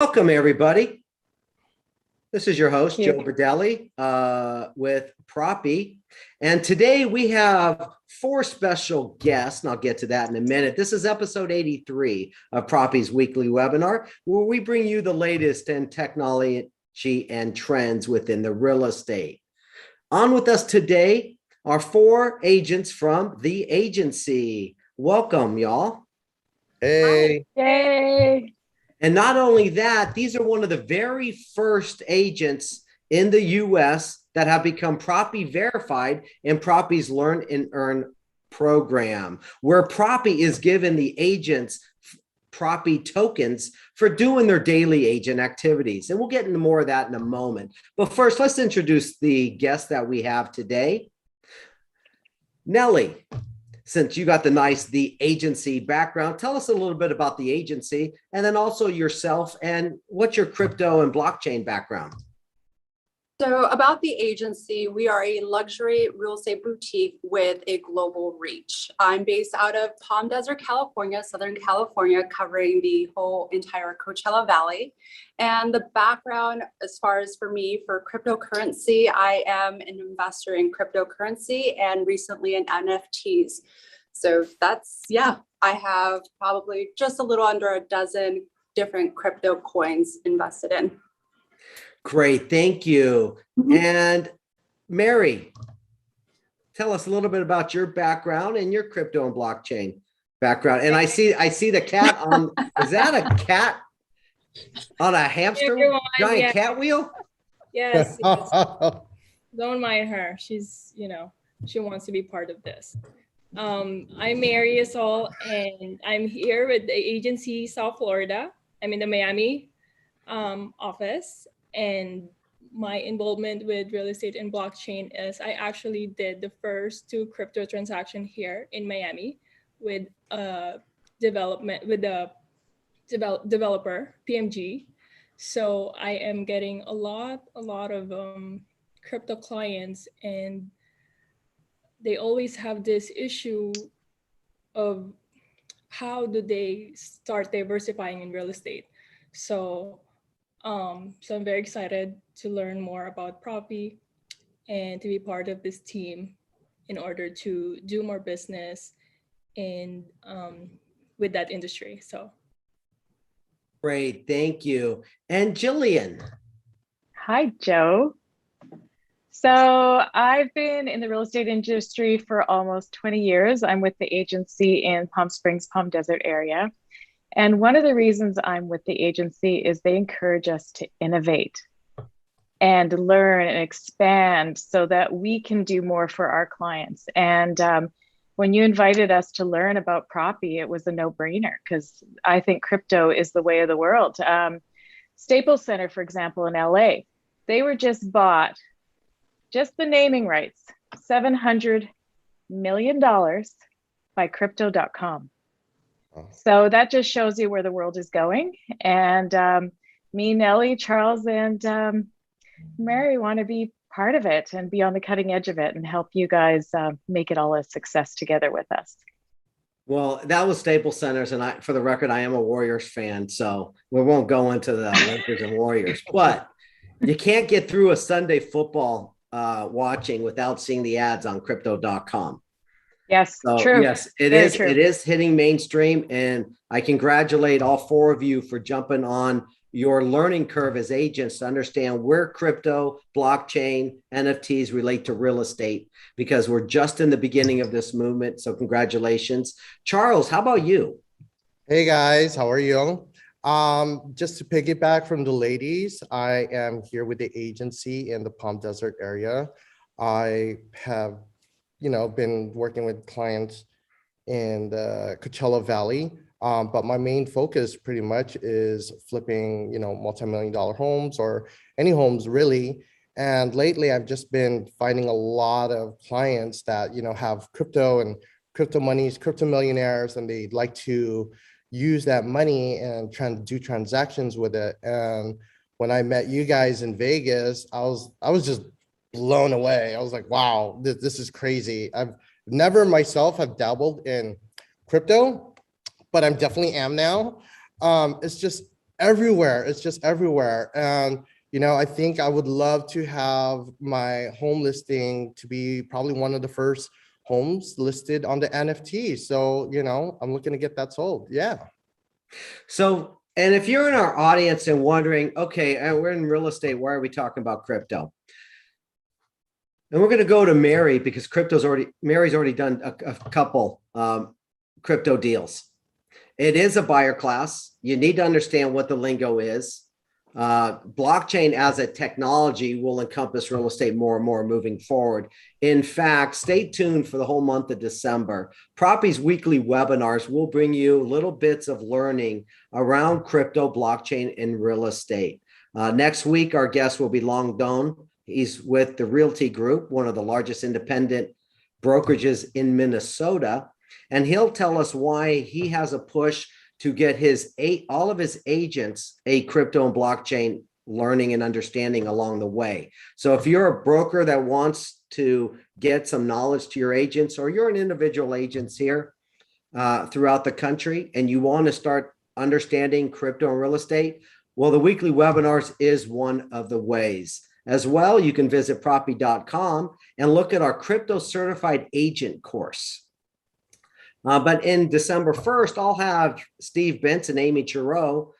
Welcome, everybody. This is your host, Here. Joe Berdelli, with Propy. And today we have four special guests, and I'll get to that in a minute. This is episode 83 of Propy's weekly webinar, where we bring you the latest in technology and trends within the real estate. On with us today are four agents from the agency. Welcome, y'all. Hey. Yay. And not only that, these are one of the very first agents in the US that have become Propy Verified in Propy's Learn and Earn program, where Propy is giving the agents Propy tokens for doing their daily agent activities. And we'll get into more of that in a moment. But first, let's introduce the guest that we have today. Nellie, since you got the agency background, tell us a little bit about the agency and then also yourself and what's your crypto and blockchain background. So about the agency, we are a luxury real estate boutique with a global reach. I'm based out of Palm Desert, California, Southern California, covering the whole entire Coachella Valley. And the background, as far as for me, for cryptocurrency, I am an investor in cryptocurrency and recently in NFTs. So that's, I have probably just a little under a dozen different crypto coins invested in. Great, thank you. And Mary, tell us a little bit about your background and your crypto and blockchain background. And I see the cat on, is that a cat on a hamster giant cat wheel? Yes. Don't mind her. She's, she wants to be part of this. I'm Mary Asol, and I'm here with the agency South Florida. I'm in the Miami office. And my involvement with real estate and blockchain is I actually did the first two crypto transaction here in Miami with a developer, PMG. So I am getting a lot of crypto clients, and they always have this issue of how do they start diversifying in real estate. So I'm very excited to learn more about Propy and to be part of this team in order to do more business in with that industry. So great, thank you. And Jillian. Hi, Joe. So I've been in the real estate industry for almost 20 years. I'm with the agency in Palm Springs, Palm Desert area. And one of the reasons I'm with the agency is they encourage us to innovate and learn and expand so that we can do more for our clients. And when you invited us to learn about Propy, it was a no-brainer because I think crypto is the way of the world. Staples Center, for example, in LA, they were just bought, just the naming rights, $700 million by crypto.com. So that just shows you where the world is going. And me, Nellie, Charles, and Mary want to be part of it and be on the cutting edge of it and help you guys make it all a success together with us. Well, that was Staples Centers, and for the record, I am a Warriors fan, so we won't go into the Lakers and Warriors. But you can't get through a Sunday football watching without seeing the ads on crypto.com. Yes, so, true. Yes, it Very is. True. It is hitting mainstream, and I congratulate all four of you for jumping on your learning curve as agents to understand where crypto, blockchain, NFTs relate to real estate, because we're just in the beginning of this movement. So congratulations. Charles, how about you? Hey guys, how are you? Just to piggyback from the ladies, I am here with the agency in the Palm Desert area. I have been working with clients in the Coachella Valley, but my main focus pretty much is flipping, multi-million-dollar homes or any homes really. And lately, I've just been finding a lot of clients that have crypto and crypto monies, crypto millionaires, and they'd like to use that money and try to do transactions with it. And when I met you guys in Vegas, I was just blown away. I was like, wow, this is crazy. I've never myself have dabbled in crypto, but I'm definitely am now. It's just everywhere. It's just everywhere. And, you know, I think I would love to have my home listing to be probably one of the first homes listed on the NFT. So, you know, I'm looking to get that sold. Yeah. So, and if you're in our audience and wondering, okay, and we're in real estate, why are we talking about crypto? And we're going to go to Mary because Mary's already done a couple crypto deals. It is a buyer class. You need to understand what the lingo is. Blockchain as a technology will encompass real estate more and more moving forward. In fact, stay tuned for the whole month of December. Propy's weekly webinars will bring you little bits of learning around crypto, blockchain, and real estate. Next week, our guest will be Long Don. He's with the Realty Group, one of the largest independent brokerages in Minnesota. And he'll tell us why he has a push to get all of his agents a crypto and blockchain learning and understanding along the way. So if you're a broker that wants to get some knowledge to your agents, or you're an individual agent here throughout the country and you want to start understanding crypto and real estate, well, the weekly webinars is one of the ways. As well, you can visit propy.com and look at our crypto certified agent course. But in December 1st, I'll have Steve Benson and Amy Chiro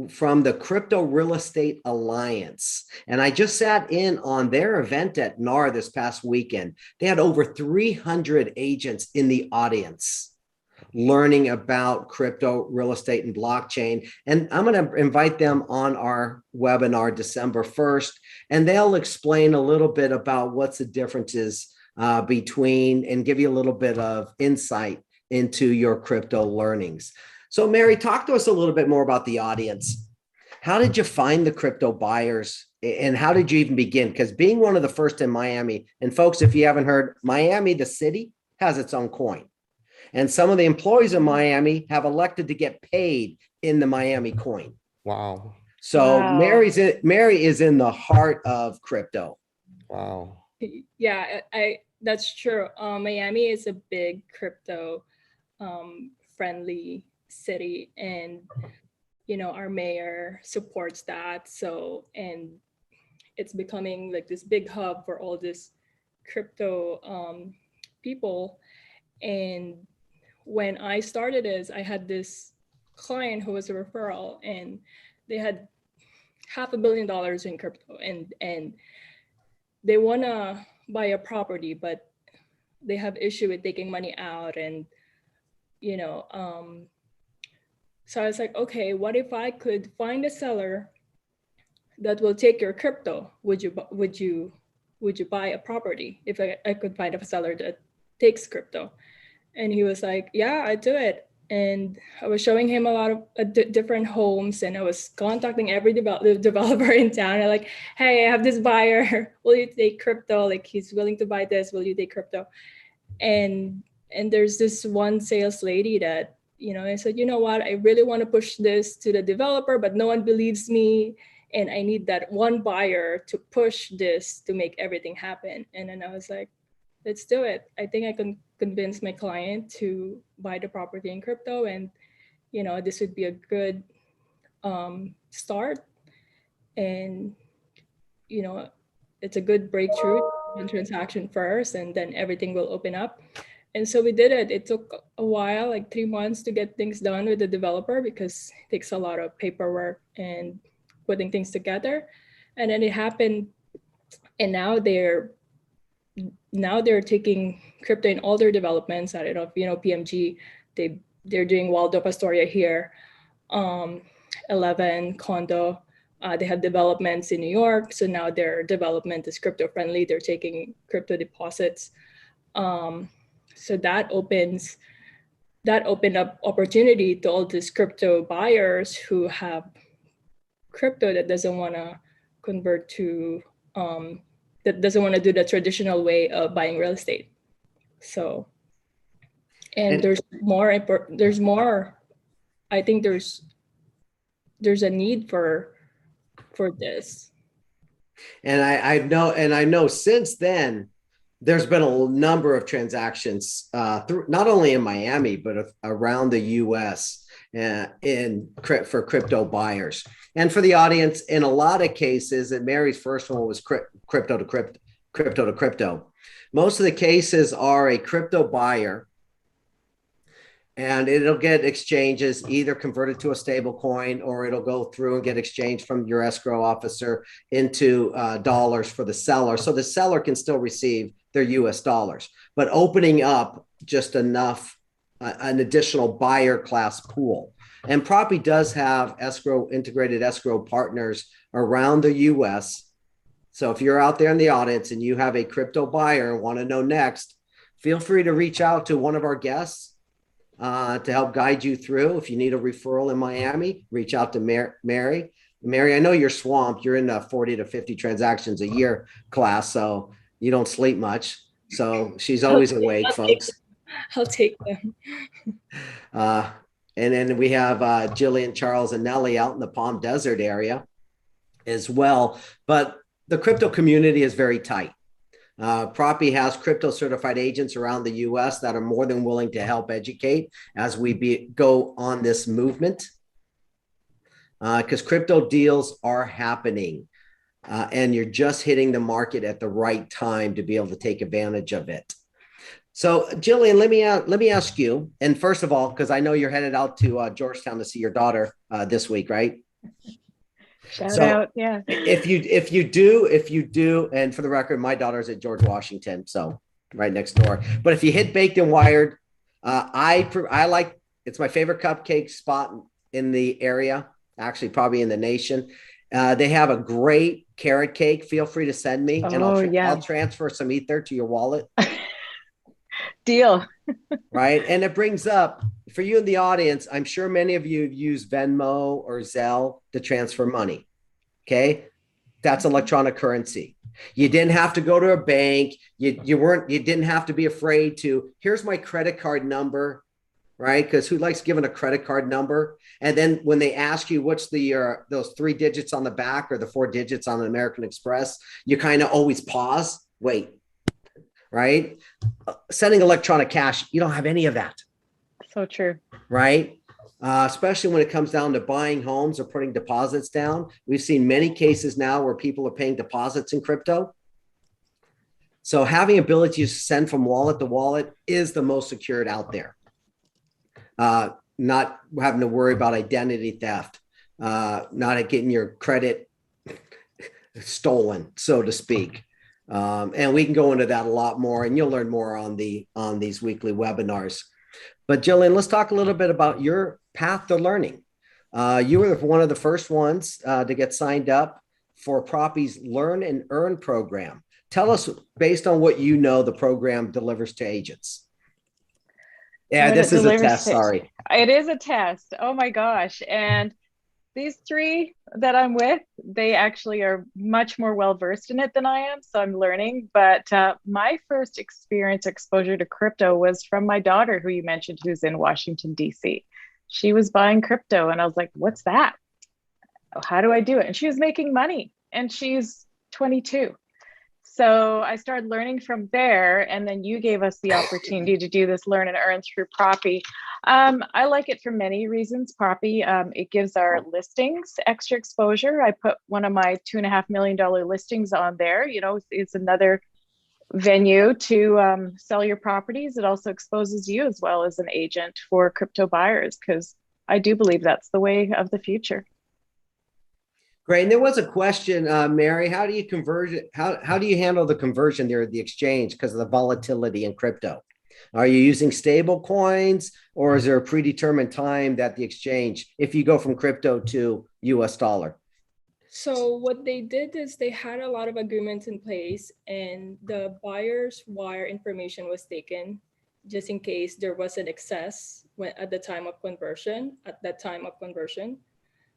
from the Crypto Real Estate Alliance. And I just sat in on their event at NAR this past weekend. They had over 300 agents in the audience learning about crypto, real estate, and blockchain. And I'm going to invite them on our webinar December 1st, and they'll explain a little bit about what's the differences between, and give you a little bit of insight into your crypto learnings. So Mary, talk to us a little bit more about the audience. How did you find the crypto buyers, and how did you even begin? Because being one of the first in Miami, and folks, if you haven't heard, Miami, the city, has its own coin. And some of the employees in Miami have elected to get paid in the Miami coin. Wow. So Wow. Mary is in the heart of crypto. Wow. Yeah, that's true. Miami is a big crypto friendly city, and you know, our mayor supports that. So, and it's becoming like this big hub for all this crypto people. And when I started this, I had this client who was a referral, and they had $500 million in crypto, and they want to buy a property, but they have issue with taking money out. And you know, so I was like, okay, what if I could find a seller that will take your crypto? Would you buy a property if I could find a seller that takes crypto? And he was like, yeah, I'd do it. And I was showing him a lot of different homes, and I was contacting every developer in town. I'm like, hey, I have this buyer. Will you take crypto? Like, he's willing to buy this. Will you take crypto? And there's this one sales lady that, you know, I said, you know what? I really want to push this to the developer, but no one believes me. And I need that one buyer to push this to make everything happen. And then I was like, let's do it. I think I can convince my client to buy the property in crypto, and you know, this would be a good start. And you know, it's a good breakthrough in transaction first, and then everything will open up. And so we did it. It took a while, like 3 months, to get things done with the developer, because it takes a lot of paperwork and putting things together. And then it happened, and now they're taking crypto in all their developments. I don't know if you know PMG, they're doing Waldorf Astoria here, 11 condo. They have developments in New York, so now their development is crypto friendly. They're taking crypto deposits. So that opened up opportunity to all these crypto buyers who have crypto that doesn't want to convert to that doesn't want to do the traditional way of buying real estate. So, and there's more. I think there's a need for this. And I know since then, there's been a number of transactions through, not only in Miami, but around the US. for crypto buyers. And for the audience, in a lot of cases, and Mary's first one was crypto to crypto. Most of the cases are a crypto buyer, and it'll get exchanges either converted to a stable coin, or it'll go through and get exchanged from your escrow officer into dollars for the seller. So the seller can still receive their US dollars, but opening up just enough, an additional buyer class pool. And Propy does have integrated escrow partners around the US. So if you're out there in the audience and you have a crypto buyer and want to know next, feel free to reach out to one of our guests to help guide you through. If you need a referral in Miami, reach out to Mary. Mary, I know you're swamped. You're in the 40 to 50 transactions a year class, so you don't sleep much. So she's always awake, folks. I'll take them. And then we have Jillian, Charles, and Nellie out in the Palm Desert area as well. But the crypto community is very tight. Propy has crypto certified agents around the US that are more than willing to help educate as we go on this movement, because crypto deals are happening, and you're just hitting the market at the right time to be able to take advantage of it. So Jillian, let me ask you, and first of all, because I know you're headed out to Georgetown to see your daughter this week, right? Shout out, yeah. If you do, and for the record, my daughter's at George Washington, so right next door. But if you hit Baked and Wired, I like, it's my favorite cupcake spot in the area, actually probably in the nation. They have a great carrot cake. Feel free to send me, and I'll transfer some ether to your wallet. Deal. Right, and it brings up, for you in the audience, I'm sure many of you use Venmo or Zelle to transfer money. Okay, that's electronic currency. You didn't have to go to a bank. You didn't have to be afraid to, here's my credit card number, right? Because who likes giving a credit card number? And then when they ask you what's those 3 digits on the back or the 4 digits on an American Express, you kind of always pause, wait, right? Sending electronic cash, you don't have any of that. So true. Right? Especially when it comes down to buying homes or putting deposits down. We've seen many cases now where people are paying deposits in crypto. So having ability to send from wallet to wallet is the most secured out there. Not having to worry about identity theft, not getting your credit stolen, so to speak. And we can go into that a lot more, and you'll learn more on these weekly webinars. But Jillian, let's talk a little bit about your path to learning. You were one of the first ones to get signed up for Propy's Learn and Earn program. Tell us, based on what you know, the program delivers to agents. Yeah, this is a test, sorry. It is a test. Oh my gosh. And these 3 that I'm with, they actually are much more well-versed in it than I am. So I'm learning. But my first exposure to crypto was from my daughter, who you mentioned, who's in Washington, D.C. She was buying crypto and I was like, what's that? How do I do it? And she was making money, and she's 22. So I started learning from there, and then you gave us the opportunity to do this Learn and Earn through Propy. I like it for many reasons. Propy, it gives our listings extra exposure. I put one of my $2.5 million listings on there. You know, it's another venue to sell your properties. It also exposes you as well as an agent for crypto buyers, because I do believe that's the way of the future. Great. And there was a question, Mary, how do you convert it? How do you handle the conversion there at the exchange because of the volatility in crypto? Are you using stable coins, or is there a predetermined time that the exchange, if you go from crypto to US dollar? So what they did is they had a lot of agreements in place, and the buyer's wire information was taken just in case there was an excess at that time of conversion.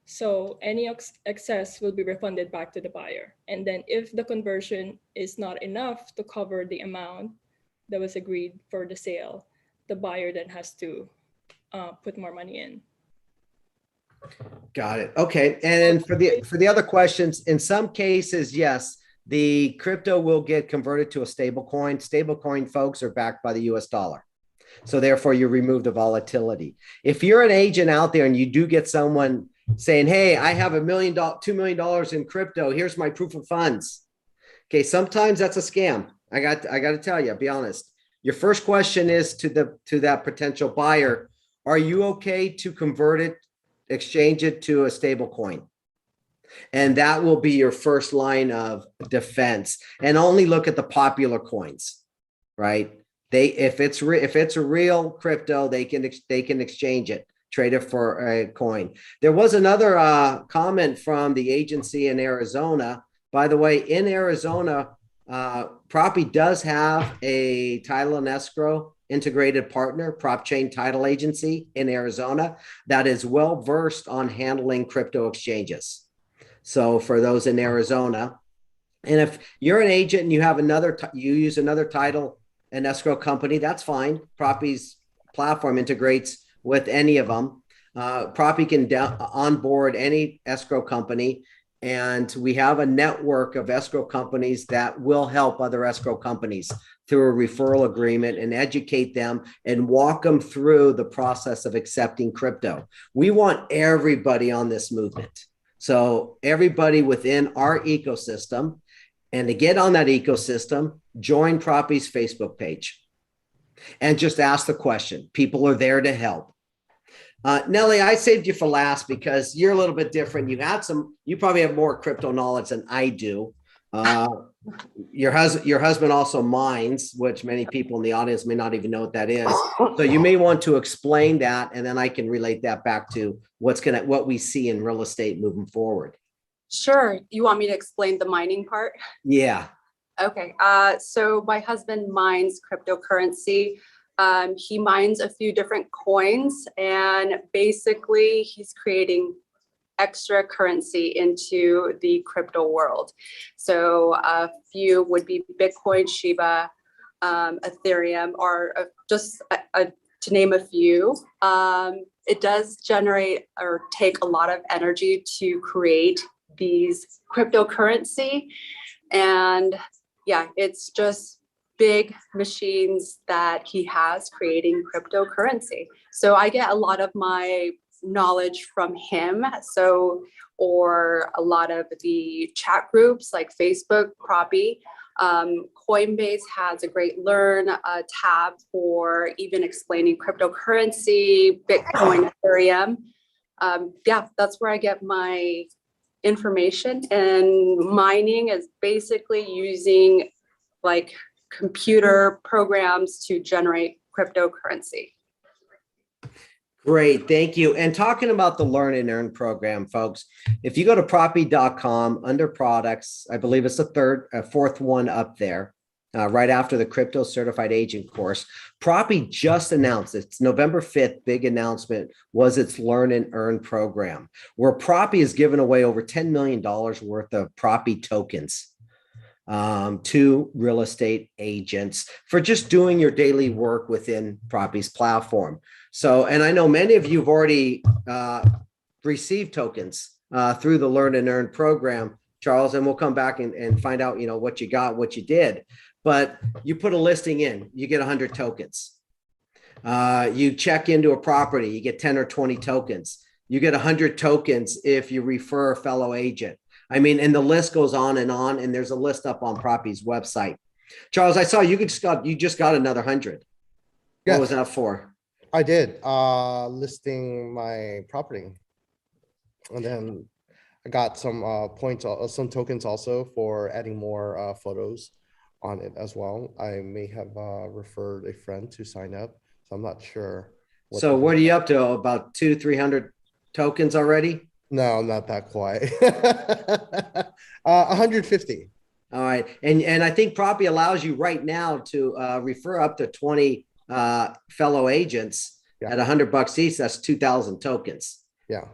So any excess will be refunded back to the buyer. And then if the conversion is not enough to cover the amount that was agreed for the sale, the buyer then has to put more money in. Got it. Okay. And for the other questions, in some cases, yes, the crypto will get converted to a stable coin. Stable coin folks are backed by the US dollar. So therefore you remove the volatility. If you're an agent out there and you do get someone saying, hey, I have $2 million in crypto, here's my proof of funds. Okay, sometimes that's a scam. I got to tell you, be honest. Your first question is to that potential buyer, are you okay to convert it, exchange it to a stable coin? And that will be your first line of defense. And only look at the popular coins, right? If it's a real crypto, they can exchange it, trade it for a coin. There was another comment from the agency in Arizona. By the way, in Arizona, Propy does have a title and escrow integrated partner, Prop Chain Title Agency in Arizona, that is well versed on handling crypto exchanges. So for those in Arizona, and if you're an agent and you have you use another title and escrow company, that's fine. Propy's platform integrates with any of them. Propy can onboard any escrow company, and we have a network of escrow companies that will help other escrow companies through a referral agreement and educate them and walk them through the process of accepting crypto. We want everybody on this movement. So everybody within our ecosystem, and to get on that ecosystem, join Propy's Facebook page and just ask the question. People are there to help. Nelly, I saved you for last because you're a little bit different. You probably have more crypto knowledge than I do. Your husband also mines, which many people in the audience may not even know what that is. So you may want to explain that, and then I can relate that back to what we see in real estate moving forward. Sure. You want me to explain the mining part? Yeah. Okay. So my husband mines cryptocurrency. He mines a few different coins, and basically he's creating extra currency into the crypto world. So a few would be Bitcoin, Shiba, Ethereum, or just to name a few. It does generate or take a lot of energy to create these cryptocurrency. And yeah, it's just big machines that he has creating cryptocurrency. So I get a lot of my knowledge from him. Or a lot of the chat groups like Facebook, Propy. Coinbase has a great learn tab for even explaining cryptocurrency, Bitcoin, Ethereum. Yeah, that's where I get my information. And mining is basically using like computer programs to generate cryptocurrency. Great, thank you. And talking about the Learn and Earn program, folks, if you go to propy.com under products, I believe it's the fourth one up there, right after the Crypto Certified Agent course. Propy just announced, it's November 5th, big announcement, was its Learn and Earn program, where Propy has given away over $10 million worth of Propy tokens to real estate agents for just doing your daily work within Propy's platform. So, and I know many of you have already received tokens through the Learn and Earn program, Charles, and we'll come back and find out, what you got, what you did. But you put a listing in, you get 100 tokens. You check into a property, you get 10 or 20 tokens. You get 100 tokens if you refer a fellow agent. I mean, and the list goes on, and there's a list up on Propy's website. Charles, I saw you just got another 100. Yes. What was that for? I did listing my property, and then I got some points, some tokens also for adding more photos on it as well. I may have referred a friend to sign up, so I'm not sure. So what are you up to? About 200-300 tokens already? No, not that quite. 150. All right, and I think Propy allows you right now to refer up to 20 fellow agents at $100 each. That's 2,000 tokens. Yeah.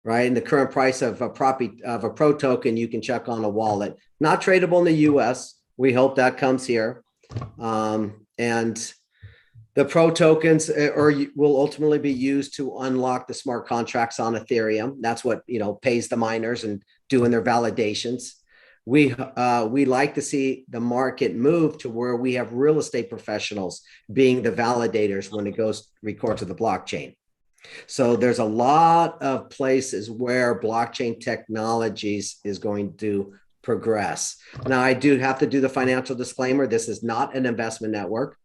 Right. And the current price of a pro token, you can check on a wallet. Not tradable in the US. We hope that comes here. And the pro tokens will ultimately be used to unlock the smart contracts on Ethereum. That's what pays the miners and doing their validations. We like to see the market move to where we have real estate professionals being the validators when it goes record to the blockchain. So there's a lot of places where blockchain technologies is going to progress. Now, I do have to do the financial disclaimer. This is not an investment network.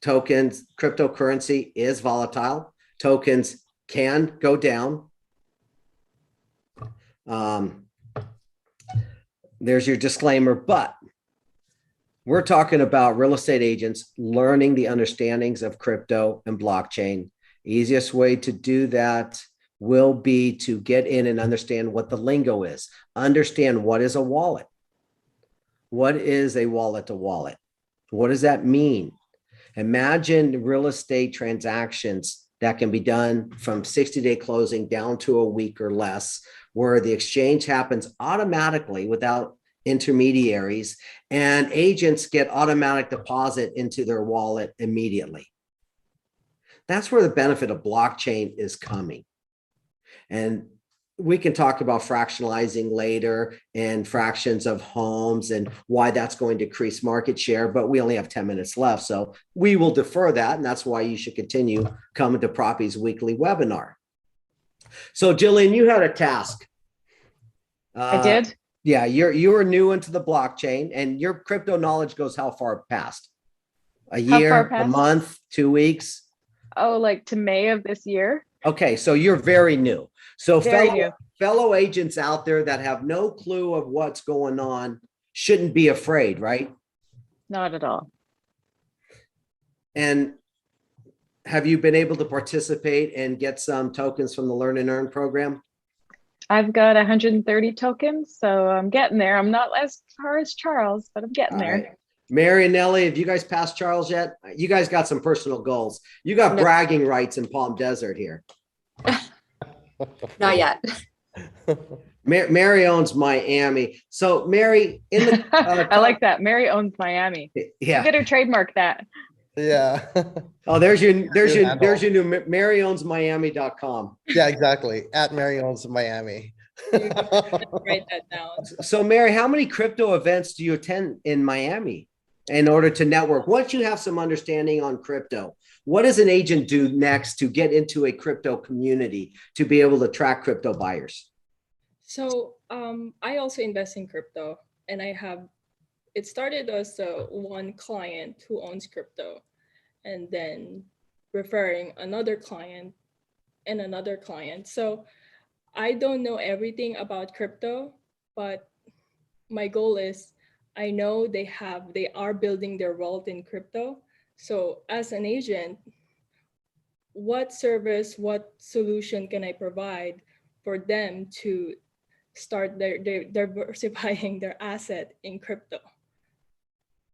Tokens, cryptocurrency is volatile. Tokens can go down. There's your disclaimer, but we're talking about real estate agents learning the understandings of crypto and blockchain. Easiest way to do that will be to get in and understand what the lingo is. Understand what is a wallet. What is a wallet to wallet? What does that mean? Imagine real estate transactions that can be done from 60-day closing down to a week or less, where the exchange happens automatically without intermediaries, and agents get automatic deposit into their wallet immediately. That's where the benefit of blockchain is coming. And we can talk about fractionalizing later and fractions of homes and why that's going to increase market share, but we only have 10 minutes left. So we will defer that. And that's why you should continue coming to Propy's weekly webinar. So Jillian, you had a task. I did. Yeah, you're new into the blockchain, and your crypto knowledge goes how far past? A year, a month, 2 weeks? Oh, like to May of this year. Okay, so you're very new. So Very new. fellow agents out there that have no clue of what's going on shouldn't be afraid, right? Not at all. And have you been able to participate and get some tokens from the Learn and Earn program? I've got 130 tokens, so I'm getting there. I'm not as far as Charles, but I'm getting there. Right. Mary and Nellie, have you guys passed Charles yet? You guys got some personal goals. You got bragging rights in Palm Desert here. Not yet. Mary owns Miami. So Mary, in the I like that. Mary owns Miami. Yeah. You better trademark that. Yeah. Oh, there's your new MaryOwnsMiami.com. Yeah, exactly. At Mary Owns Miami. Write that down. So Mary, how many crypto events do you attend in Miami in order to network? Once you have some understanding on crypto, what does an agent do next to get into a crypto community to be able to track crypto buyers? So I also invest in crypto, and it started as one client who owns crypto, and then referring another client and another client. So I don't know everything about crypto, but my goal is I know they are building their wealth in crypto. So as an agent, what service, what solution can I provide for them to start their diversifying their asset in crypto?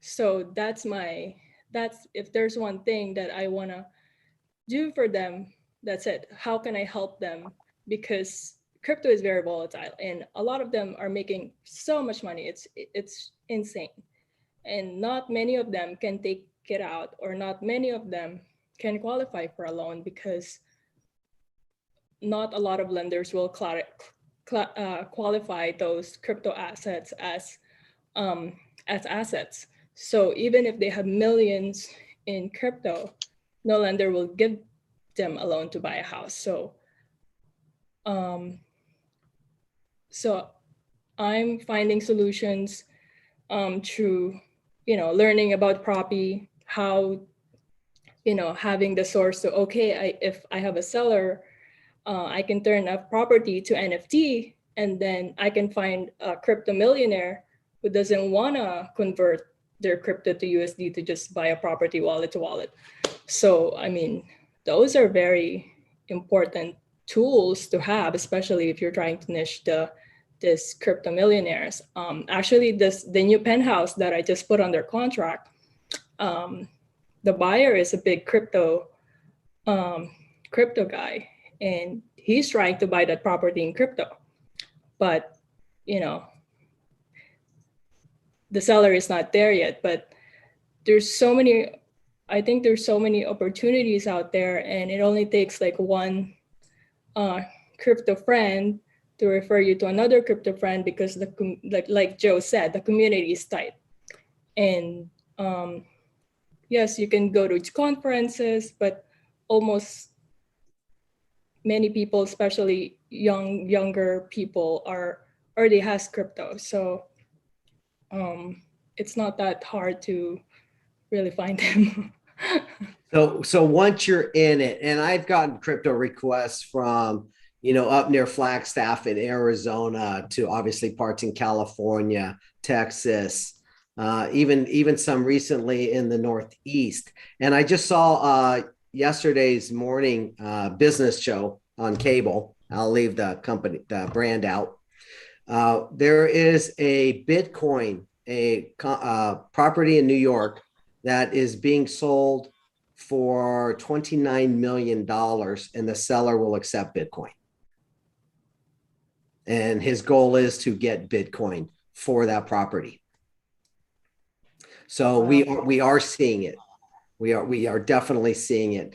So that's if there's one thing that I want to do for them, that's it. How can I help them? Because crypto is very volatile, and a lot of them are making so much money. It's insane. And not many of them can take it out, or not many of them can qualify for a loan, because not a lot of lenders will qualify those crypto assets as assets. So even if they have millions in crypto, no lender will give them a loan to buy a house. So I'm finding solutions through, learning about Propy, how, having the source. So, okay, if I have a seller, I can turn a property to NFT, and then I can find a crypto millionaire who doesn't want to convert their crypto to USD to just buy a property wallet to wallet. So, I mean, those are very important tools to have, especially if you're trying to niche this crypto millionaires. Actually, the new penthouse that I just put under contract, the buyer is a big crypto guy, and he's trying to buy that property in crypto, but the seller is not there yet. But I think there's so many opportunities out there, and it only takes like one crypto friend to refer you to another crypto friend because like Joe said, the community is tight. And yes, you can go to conferences, but almost many people, especially younger people, already has crypto. So it's not that hard to really find them. So once you're in it, and I've gotten crypto requests from, up near Flagstaff in Arizona to obviously parts in California, Texas, even some recently in the Northeast. And I just saw yesterday's morning business show on cable. I'll leave the brand out. There is a Bitcoin, property in New York that is being sold for $29 million, and the seller will accept Bitcoin. And his goal is to get Bitcoin for that property. So we are seeing it. We are definitely seeing it.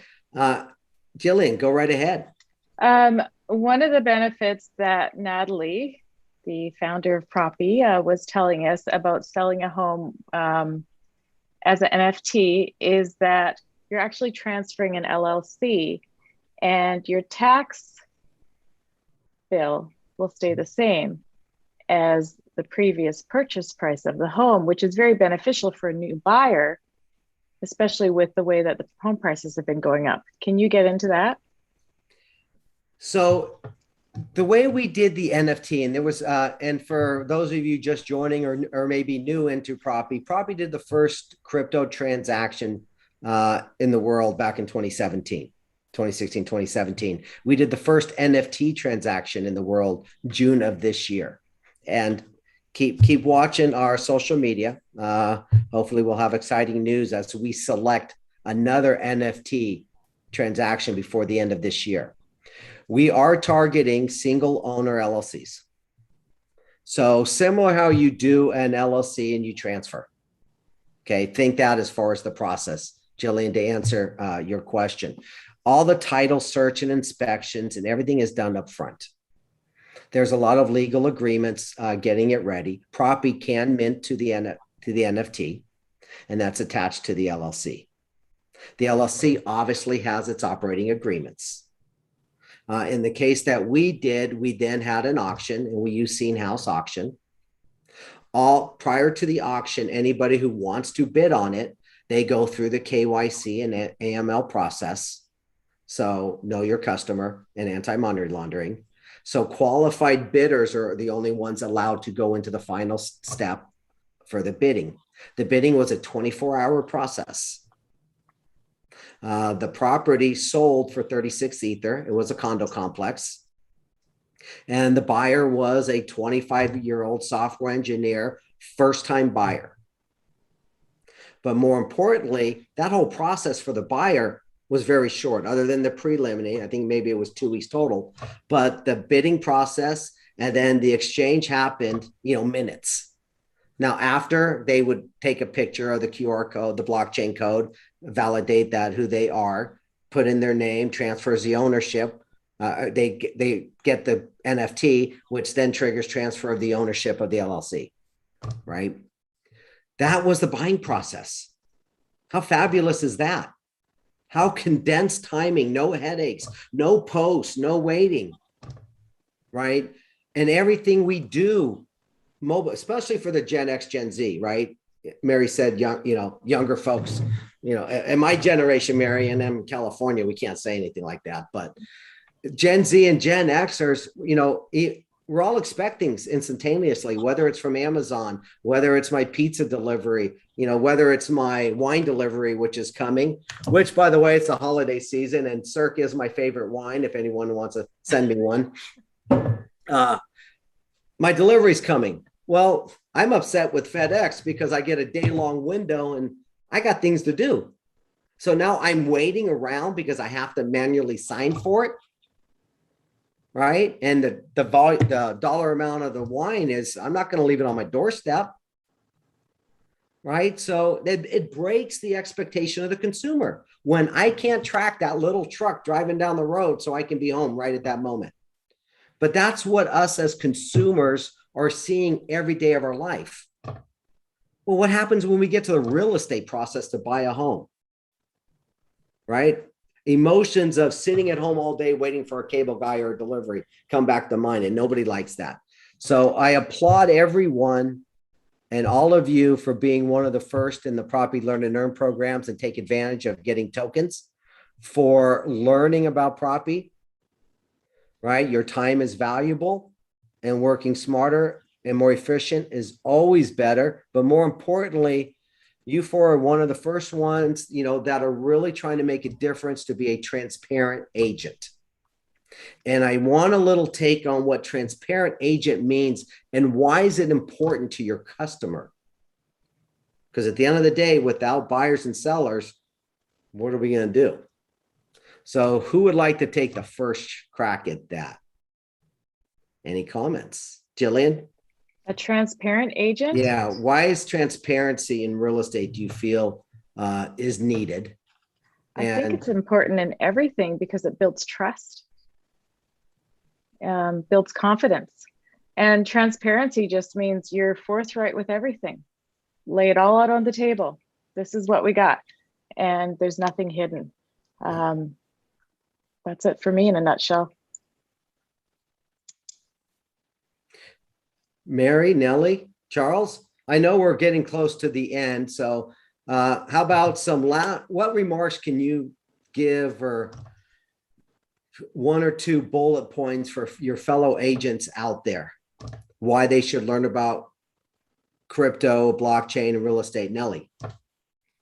Jillian, go right ahead. One of the benefits that Natalie, the founder of Propy, was telling us about selling a home as an NFT is that you're actually transferring an LLC, and your tax bill will stay the same as the previous purchase price of the home, which is very beneficial for a new buyer, especially with the way that the home prices have been going up. Can you get into that? So the way we did the NFT, and there was, and for those of you just joining or maybe new into Propy did the first crypto transaction in the world back in 2016, 2017. We did the first NFT transaction in the world June of this year. And keep watching our social media. Hopefully we'll have exciting news as we select another NFT transaction before the end of this year. We are targeting single owner LLCs. So similar how you do an LLC and you transfer. Okay, think that as far as the process. Jillian, to answer your question, all the title search and inspections and everything is done up front. There's a lot of legal agreements getting it ready. Propy can mint to the NFT, and that's attached to the LLC. The LLC obviously has its operating agreements. In the case that we did, we then had an auction, and we used Scene House Auction. Prior to the auction, anybody who wants to bid on it, they go through the KYC and AML process. So know your customer and anti-money laundering. So qualified bidders are the only ones allowed to go into the final step for the bidding. The bidding was a 24-hour process. The property sold for 36 Ether. It was a condo complex. And the buyer was a 25-year-old software engineer, first-time buyer. But more importantly, that whole process for the buyer was very short, other than the preliminary. I think maybe it was 2 weeks total. But the bidding process and then the exchange happened, minutes. Now, after, they would take a picture of the QR code, the blockchain code, validate that who they are, put in their name, transfers the ownership. They get the NFT, which then triggers transfer of the ownership of the LLC, right? That was the buying process. How fabulous is that? How condensed timing, no headaches, no posts, no waiting, right? And everything we do mobile, especially for the Gen X, Gen Z, right? Mary said, younger folks, in my generation, Mary, and I'm in California, we can't say anything like that, but Gen Z and Gen Xers, we're all expecting instantaneously, whether it's from Amazon, whether it's my pizza delivery, whether it's my wine delivery, which is coming, which, by the way, it's the holiday season, and Cirque is my favorite wine, if anyone wants to send me one. My delivery's coming. Well, I'm upset with FedEx because I get a day-long window and I got things to do. So now I'm waiting around because I have to manually sign for it. Right. And the dollar amount of the wine is, I'm not going to leave it on my doorstep. Right. So it breaks the expectation of the consumer when I can't track that little truck driving down the road so I can be home right at that moment. But that's what us as consumers are seeing every day of our life. Well, what happens when we get to the real estate process to buy a home? Right? Emotions of sitting at home all day waiting for a cable guy or a delivery come back to mind, and nobody likes that. So I applaud everyone and all of you for being one of the first in the Propy Learn and Earn programs and take advantage of getting tokens for learning about Propy, right? Your time is valuable, and working smarter and more efficient is always better. But more importantly, you four are one of the first ones, that are really trying to make a difference to be a transparent agent. And I want a little take on what transparent agent means and why is it important to your customer? Because at the end of the day, without buyers and sellers, what are we going to do? So who would like to take the first crack at that? Any comments? Jillian? A transparent agent? Yeah. Why is transparency in real estate, do you feel, is needed? I think it's important in everything because it builds trust, builds confidence. And transparency just means you're forthright with everything. Lay it all out on the table. This is what we got. And there's nothing hidden. That's it for me in a nutshell. Mary, Nellie, Charles, I know we're getting close to the end. So how about what remarks can you give, or one or two bullet points for your fellow agents out there, why they should learn about crypto, blockchain, and real estate? Nellie.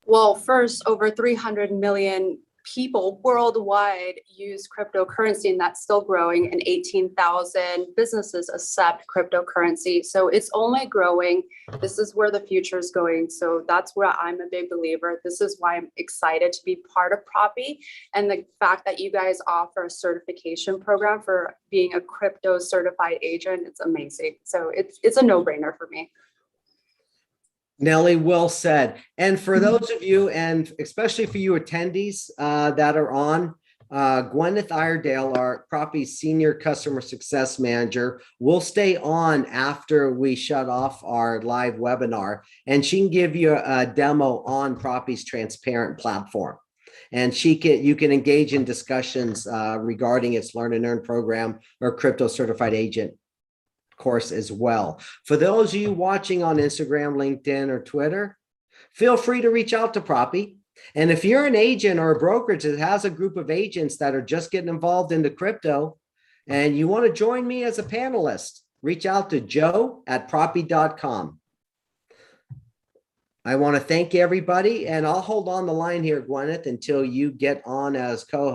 Well, first, over 300 million people worldwide use cryptocurrency, and that's still growing, and 18,000 businesses accept cryptocurrency. So it's only growing. This is where the future is going. So that's where I'm a big believer. This is why I'm excited to be part of Propy, and the fact that you guys offer a certification program for being a crypto certified agent, it's amazing. So it's a no-brainer for me. Nellie, well said. And for those of you, and especially for you attendees that are on, Gwyneth Iredale, our Propy Senior Customer Success Manager, will stay on after we shut off our live webinar, and she can give you a demo on Propy's transparent platform. And you can engage in discussions regarding its Learn and Earn program or Crypto Certified Agent course as well. For those of you watching on Instagram, LinkedIn, or Twitter, feel free to reach out to Propy. And if you're an agent or a brokerage that has a group of agents that are just getting involved into crypto and you want to join me as a panelist, reach out to joe@propy.com. I want to thank everybody, and I'll hold on the line here, Gwyneth, until you get on as co-host.